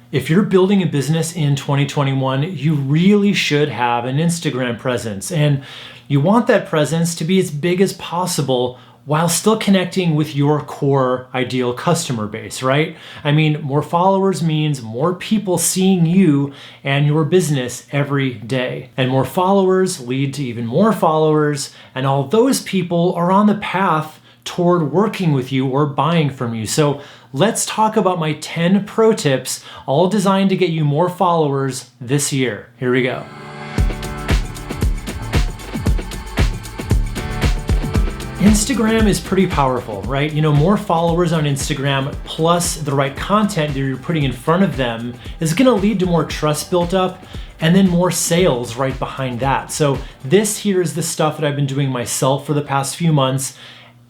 If you're building a business in 2021, you really should have an Instagram presence, and you want that presence to be as big as possible while still connecting with your core ideal customer base, right? I mean, more followers means more people seeing you and your business every day. And more followers lead to even more followers, and all those people are on the path toward working with you or buying from you. So let's talk about my 10 pro tips, all designed to get you more followers this year. Here we go. Instagram is pretty powerful, right? More followers on Instagram plus the right content that you're putting in front of them is gonna lead to more trust built up and then more sales right behind that. So this here is the stuff that I've been doing myself for the past few months.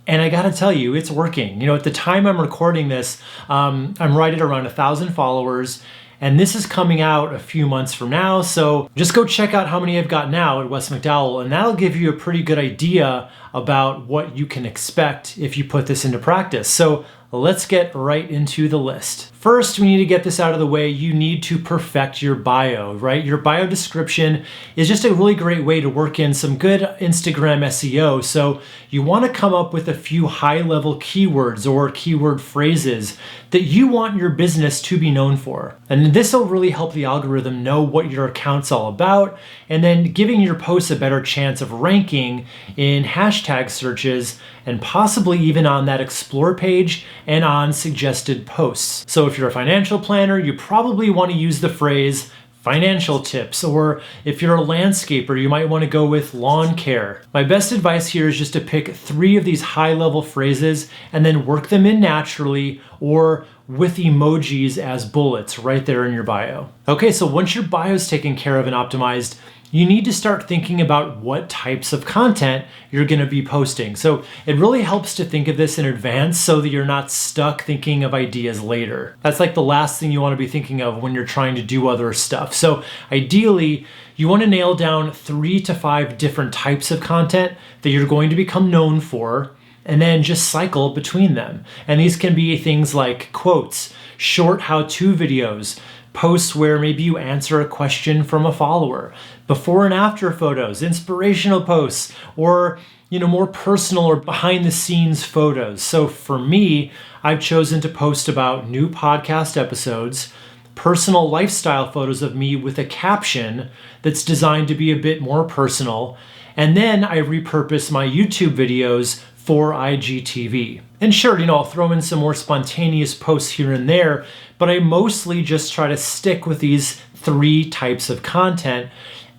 And I gotta tell you, it's working. At the time I'm recording this, I'm right at around 1,000 followers, and this is coming out a few months from now. So just go check out how many I've got now at Wes McDowell, and that'll give you a pretty good idea about what you can expect if you put this into practice. So let's get right into the list. First, we need to get this out of the way. You need to perfect your bio, right? Your bio description is just a really great way to work in some good Instagram SEO. So you want to come up with a few high-level keywords or keyword phrases that you want your business to be known for. And this will really help the algorithm know what your account's all about, and then giving your posts a better chance of ranking in hashtag searches and possibly even on that explore page and on suggested posts. So if you're a financial planner, you probably want to use the phrase financial tips, or if you're a landscaper, you might want to go with lawn care. My best advice here is just to pick 3 of these high-level phrases and then work them in naturally or with emojis as bullets right there in your bio. Okay, so once your bio is taken care of and optimized, you need to start thinking about what types of content you're going to be posting. So it really helps to think of this in advance so that you're not stuck thinking of ideas later. That's like the last thing you want to be thinking of when you're trying to do other stuff. So ideally, you want to nail down 3 to 5 different types of content that you're going to become known for, and then just cycle between them. And these can be things like quotes, short how-to videos, posts where maybe you answer a question from a follower, before and after photos, inspirational posts, or more personal or behind the scenes photos. So for me, I've chosen to post about new podcast episodes, personal lifestyle photos of me with a caption that's designed to be a bit more personal, and then I repurpose my YouTube videos for IGTV. And sure, I'll throw in some more spontaneous posts here and there, but I mostly just try to stick with these 3 types of content.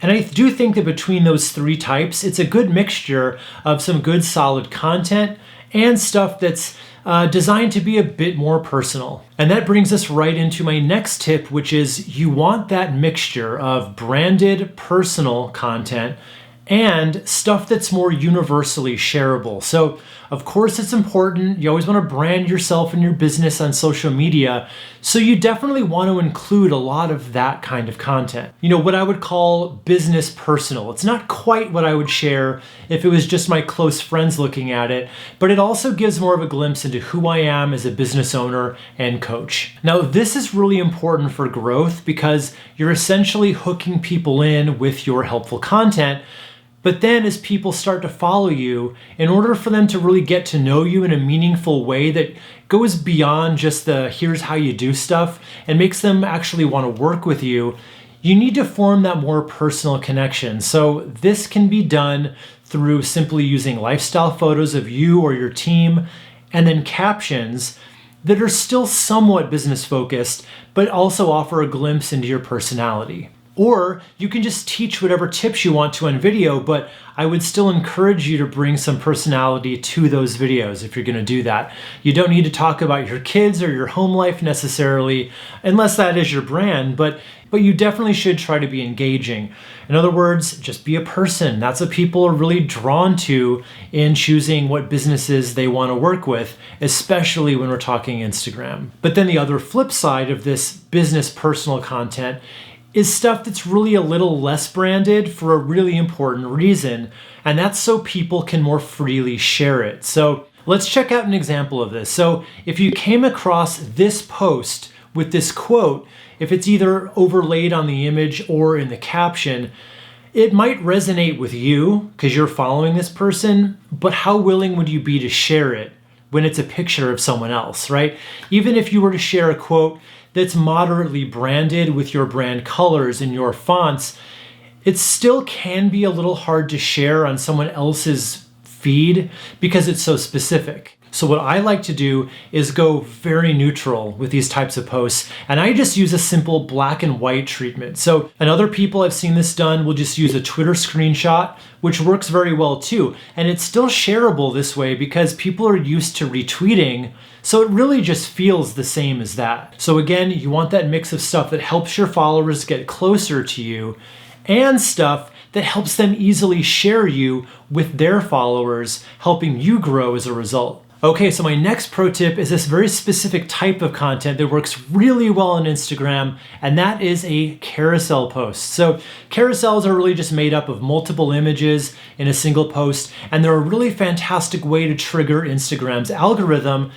And I do think that between those 3 types, it's a good mixture of some good solid content and stuff that's designed to be a bit more personal. And that brings us right into my next tip, which is you want that mixture of branded personal content and stuff that's more universally shareable. So of course it's important. You always want to brand yourself and your business on social media. So you definitely want to include a lot of that kind of content. What I would call business personal. It's not quite what I would share if it was just my close friends looking at it, but it also gives more of a glimpse into who I am as a business owner and coach. Now, this is really important for growth because you're essentially hooking people in with your helpful content. But then as people start to follow you, in order for them to really get to know you in a meaningful way that goes beyond just the here's how you do stuff and makes them actually want to work with you, you need to form that more personal connection. So this can be done through simply using lifestyle photos of you or your team, and then captions that are still somewhat business focused, but also offer a glimpse into your personality. Or you can just teach whatever tips you want to on video, but I would still encourage you to bring some personality to those videos if you're going to do that. You don't need to talk about your kids or your home life necessarily, unless that is your brand, but you definitely should try to be engaging. In other words, just be a person. That's what people are really drawn to in choosing what businesses they want to work with, especially when we're talking Instagram. But then the other flip side of this business personal content is stuff that's really a little less branded for a really important reason, and that's so people can more freely share it. So let's check out an example of this. So if you came across this post with this quote, if it's either overlaid on the image or in the caption, it might resonate with you because you're following this person, but how willing would you be to share it when it's a picture of someone else, right? Even if you were to share a quote that's moderately branded with your brand colors and your fonts, it still can be a little hard to share on someone else's feed because it's so specific. So what I like to do is go very neutral with these types of posts, and I just use a simple black and white treatment. So, and other people I've seen this done will just use a Twitter screenshot, which works very well too. And it's still shareable this way because people are used to retweeting, so it really just feels the same as that. So again, you want that mix of stuff that helps your followers get closer to you and stuff that helps them easily share you with their followers, helping you grow as a result. Okay, so my next pro tip is this very specific type of content that works really well on Instagram, and that is a carousel post. So carousels are really just made up of multiple images in a single post, and they're a really fantastic way to trigger Instagram's algorithm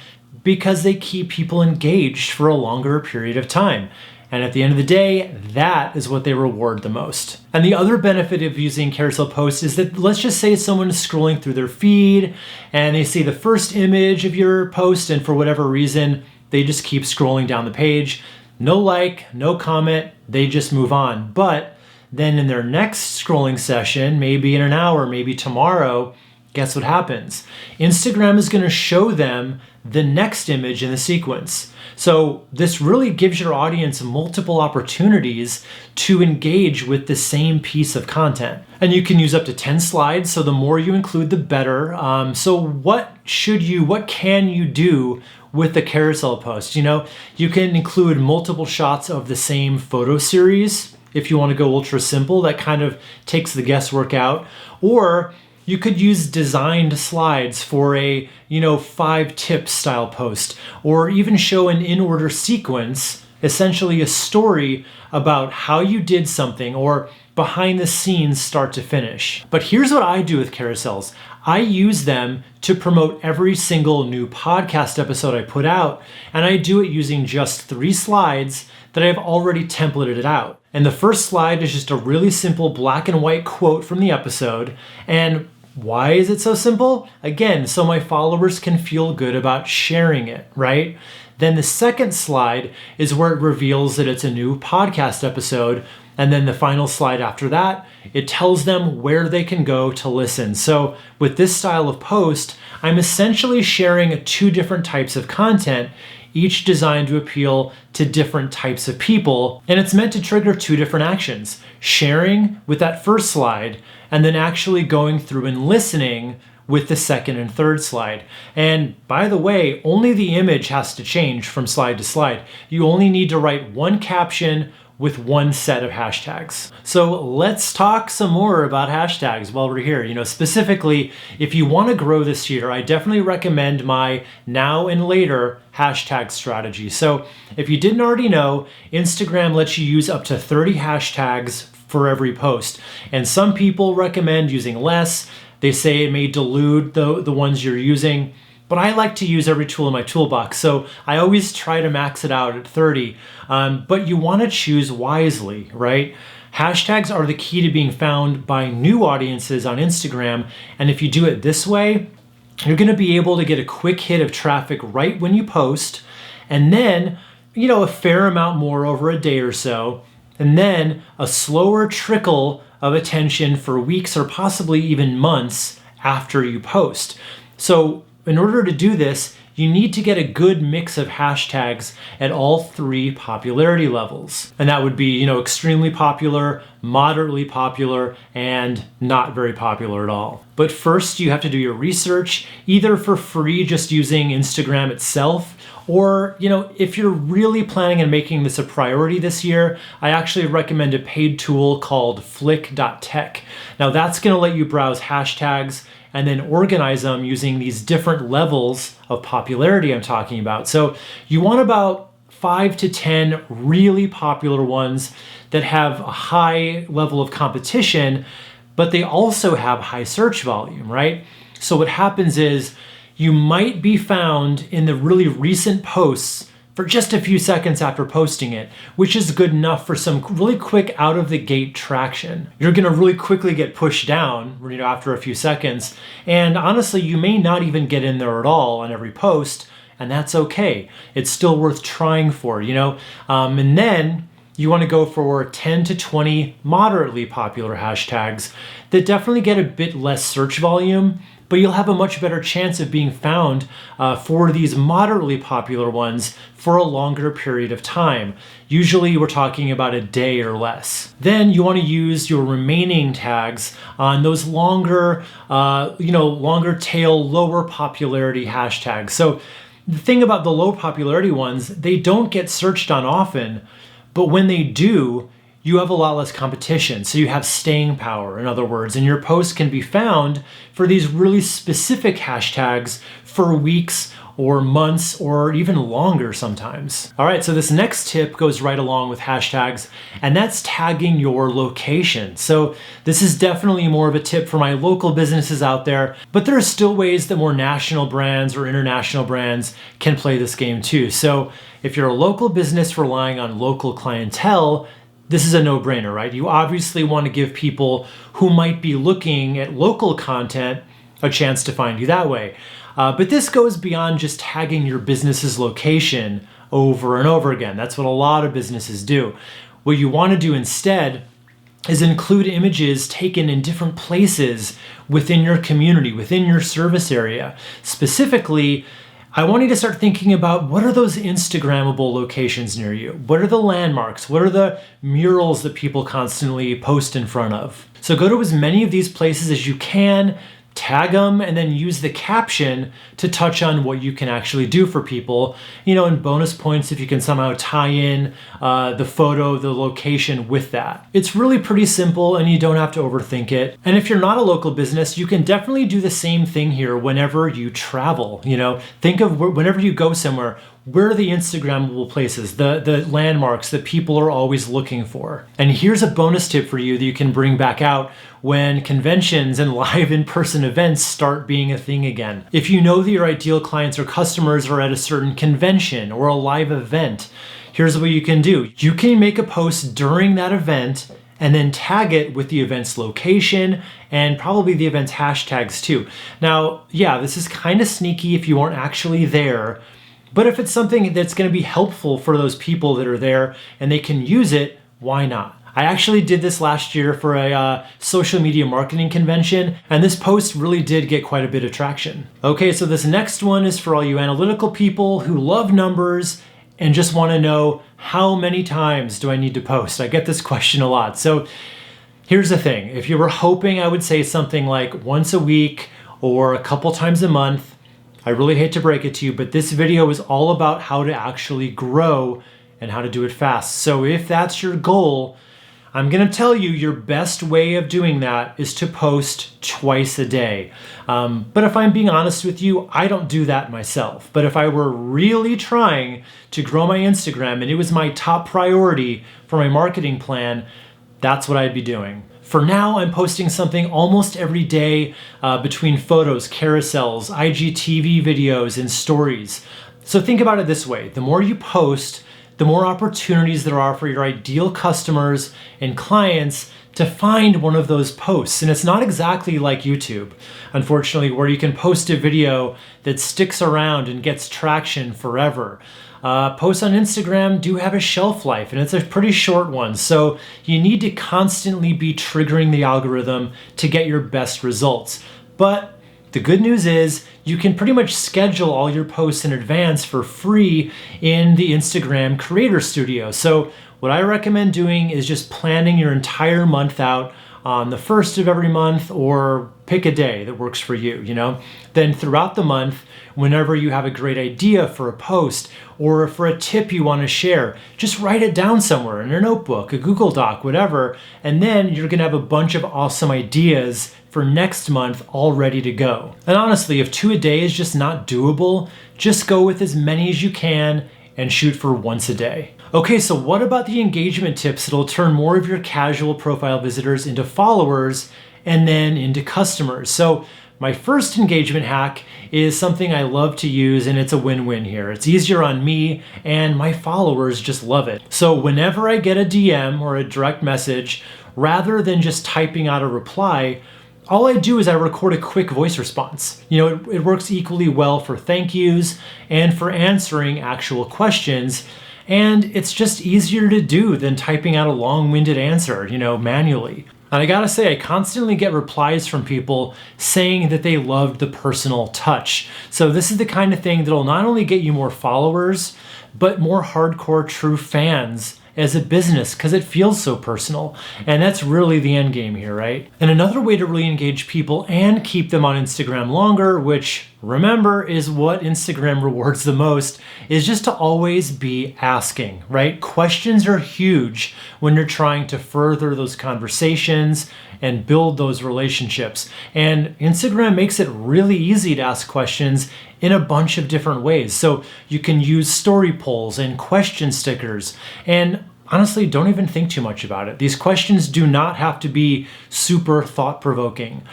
because they keep people engaged for a longer period of time. And at the end of the day, that is what they reward the most. And the other benefit of using carousel posts is that, let's just say someone is scrolling through their feed and they see the first image of your post, and for whatever reason, they just keep scrolling down the page. No like, no comment, they just move on. But then in their next scrolling session, maybe in an hour, maybe tomorrow, guess what happens? Instagram is going to show them the next image in the sequence. So this really gives your audience multiple opportunities to engage with the same piece of content. And you can use up to 10 slides, so the more you include, the better. So what can you do with the carousel post? You can include multiple shots of the same photo series if you want to go ultra simple. That kind of takes the guesswork out. Or you could use designed slides for a 5 tips style post, or even show an in-order sequence, essentially a story about how you did something, or behind the scenes start to finish. But here's what I do with carousels. I use them to promote every single new podcast episode I put out, and I do it using just 3 slides that I've already templated it out. And the first slide is just a really simple black and white quote from the episode. And why is it so simple? Again, so my followers can feel good about sharing it, right? Then the second slide is where it reveals that it's a new podcast episode. And then the final slide after that, it tells them where they can go to listen. So with this style of post, I'm essentially sharing 2 different types of content, each designed to appeal to different types of people. And it's meant to trigger 2 different actions: sharing with that first slide, and then actually going through and listening with the second and third slide. And by the way, only the image has to change from slide to slide. You only need to write 1 caption with 1 set of hashtags. So let's talk some more about hashtags while we're here. Specifically, if you want to grow this year, I definitely recommend my now and later hashtag strategy. So if you didn't already know, Instagram lets you use up to 30 hashtags for every post. And some people recommend using less. They say it may dilute the ones you're using. But I like to use every tool in my toolbox, so I always try to max it out at 30. But you want to choose wisely, right? Hashtags are the key to being found by new audiences on Instagram, and if you do it this way, you're going to be able to get a quick hit of traffic right when you post, and then a fair amount more over a day or so, and then a slower trickle of attention for weeks or possibly even months after you post. So in order to do this, you need to get a good mix of hashtags at all 3 popularity levels. And that would be, extremely popular, moderately popular, and not very popular at all. But first, you have to do your research, either for free, just using Instagram itself, or, if you're really planning on making this a priority this year, I actually recommend a paid tool called flick.tech. Now that's going to let you browse hashtags and then organize them using these different levels of popularity I'm talking about. So you want about 5 to 10 really popular ones that have a high level of competition, but they also have high search volume, right? So what happens is you might be found in the really recent posts for just a few seconds after posting it, which is good enough for some really quick out of the gate traction. You're gonna really quickly get pushed down, after a few seconds, and honestly, you may not even get in there at all on every post, and that's okay. It's still worth trying for, and then you want to go for 10 to 20 moderately popular hashtags that definitely get a bit less search volume, but you'll have a much better chance of being found for these moderately popular ones for a longer period of time. Usually we're talking about a day or less. Then you want to use your remaining tags on those longer, longer tail, lower popularity hashtags. So the thing about the low popularity ones, they don't get searched on often, but when they do, you have a lot less competition. So you have staying power, in other words, and your posts can be found for these really specific hashtags for weeks or months or even longer sometimes. All right, so this next tip goes right along with hashtags, and that's tagging your location. So this is definitely more of a tip for my local businesses out there, but there are still ways that more national brands or international brands can play this game too. So if you're a local business relying on local clientele, this is a no-brainer, right? You obviously want to give people who might be looking at local content a chance to find you that way. But this goes beyond just tagging your business's location over and over again. That's what a lot of businesses do. What you want to do instead is include images taken in different places within your community, within your service area. Specifically, I want you to start thinking about what are those Instagrammable locations near you? What are the landmarks? What are the murals that people constantly post in front of? So go to as many of these places as you can, tag them, and then use the caption to touch on what you can actually do for people, and bonus points if you can somehow tie in the photo, the location with that. It's really pretty simple and you don't have to overthink it. And if you're not a local business, you can definitely do the same thing here whenever you travel. Think of whenever you go somewhere, where are the Instagrammable places, the landmarks that people are always looking for? And here's a bonus tip for you that you can bring back out when conventions and live in-person events start being a thing again. If you know that your ideal clients or customers are at a certain convention or a live event, here's what you can do. You can make a post during that event and then tag it with the event's location and probably the event's hashtags too. Now, yeah, this is kind of sneaky if you aren't actually there, but if it's something that's going to be helpful for those people that are there and they can use it, why not? I actually did this last year for a social media marketing convention, and this post really did get quite a bit of traction. Okay, so this next one is for all you analytical people who love numbers and just want to know, how many times do I need to post? I get this question a lot. So here's the thing. If you were hoping I would say something like once a week or a couple times a month, I really hate to break it to you, but this video is all about how to actually grow and how to do it fast. So if that's your goal, I'm going to tell you your best way of doing that is to post twice a day. But if I'm being honest with you, I don't do that myself. But if I were really trying to grow my Instagram and it was my top priority for my marketing plan, that's what I'd be doing. For now, I'm posting something almost every day between photos, carousels, IGTV videos, and stories. So think about it this way. The more you post, the more opportunities there are for your ideal customers and clients to find one of those posts. And it's not exactly like YouTube, unfortunately, where you can post a video that sticks around and gets traction forever. Posts on Instagram do have a shelf life, and it's a pretty short one. So you need to constantly be triggering the algorithm to get your best results. But the good news is you can pretty much schedule all your posts in advance for free in the Instagram Creator Studio. So what I recommend doing is just planning your entire month out on the first of every month, or pick a day that works for you, Then throughout the month, whenever you have a great idea for a post or for a tip you want to share, just write it down somewhere in a notebook, a Google Doc, whatever, and then you're going to have a bunch of awesome ideas for next month all ready to go. And honestly, if 2 a day is just not doable, just go with as many as you can and shoot for once a day. Okay, so what about the engagement tips that'll turn more of your casual profile visitors into followers and then into customers? So my first engagement hack is something I love to use, and it's a win-win here. It's easier on me, and my followers just love it. So whenever I get a DM or a direct message, rather than just typing out a reply, all I do is I record a quick voice response. It works equally well for thank yous and for answering actual questions. And it's just easier to do than typing out a long-winded answer, manually. And I gotta say, I constantly get replies from people saying that they loved the personal touch. So this is the kind of thing that'll not only get you more followers, but more hardcore true fans as a business, because it feels so personal. And that's really the end game here, right? And another way to really engage people and keep them on Instagram longer, which remember is what Instagram rewards the most, is just to always be asking, right? Questions are huge when you're trying to further those conversations and build those relationships. And Instagram makes it really easy to ask questions in a bunch of different ways. So you can use story polls and question stickers. And honestly, don't even think too much about it. These questions do not have to be super thought-provoking.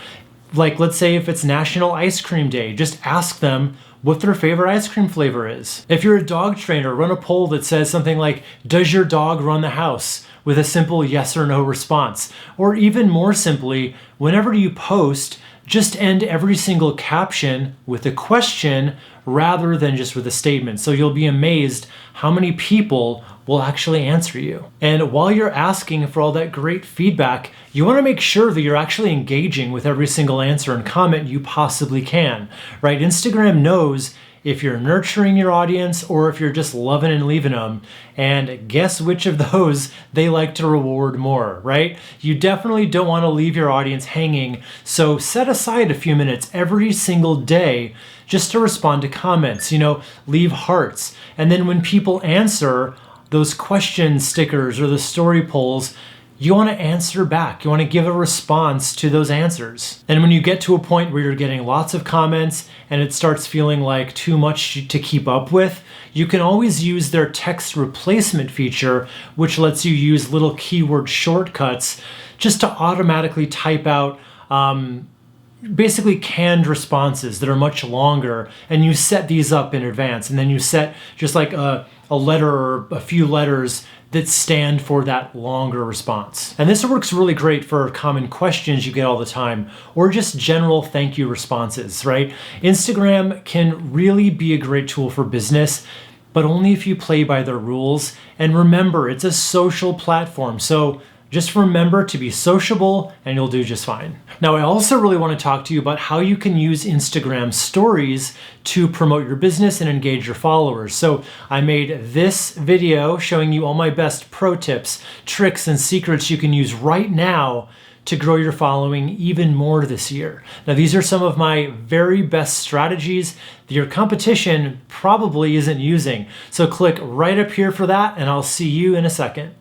Like, let's say if it's National Ice Cream Day, just ask them what their favorite ice cream flavor is. If you're a dog trainer, run a poll that says something like, does your dog run the house? With a simple yes or no response. Or even more simply, whenever you post, just end every single caption with a question rather than just with a statement. So you'll be amazed how many people will actually answer you. And while you're asking for all that great feedback, you want to make sure that you're actually engaging with every single answer and comment you possibly can, right? Instagram knows if you're nurturing your audience or if you're just loving and leaving them. And guess which of those they like to reward more, right? You definitely don't want to leave your audience hanging. So set aside a few minutes every single day just to respond to comments, leave hearts. And then when people answer those question stickers or the story polls, you want to answer back. You want to give a response to those answers. And when you get to a point where you're getting lots of comments and it starts feeling like too much to keep up with, you can always use their text replacement feature, which lets you use little keyword shortcuts just to automatically type out basically canned responses that are much longer, and you set these up in advance, and then you set just like a letter or a few letters that stand for that longer response. And this works really great for common questions you get all the time, or just general thank you responses, right? Instagram can really be a great tool for business, but only if you play by their rules. And remember, it's a social platform, so just remember to be sociable and you'll do just fine. Now, I also really want to talk to you about how you can use Instagram stories to promote your business and engage your followers. So I made this video showing you all my best pro tips, tricks, and secrets you can use right now to grow your following even more this year. Now, these are some of my very best strategies that your competition probably isn't using. So click right up here for that, and I'll see you in a second.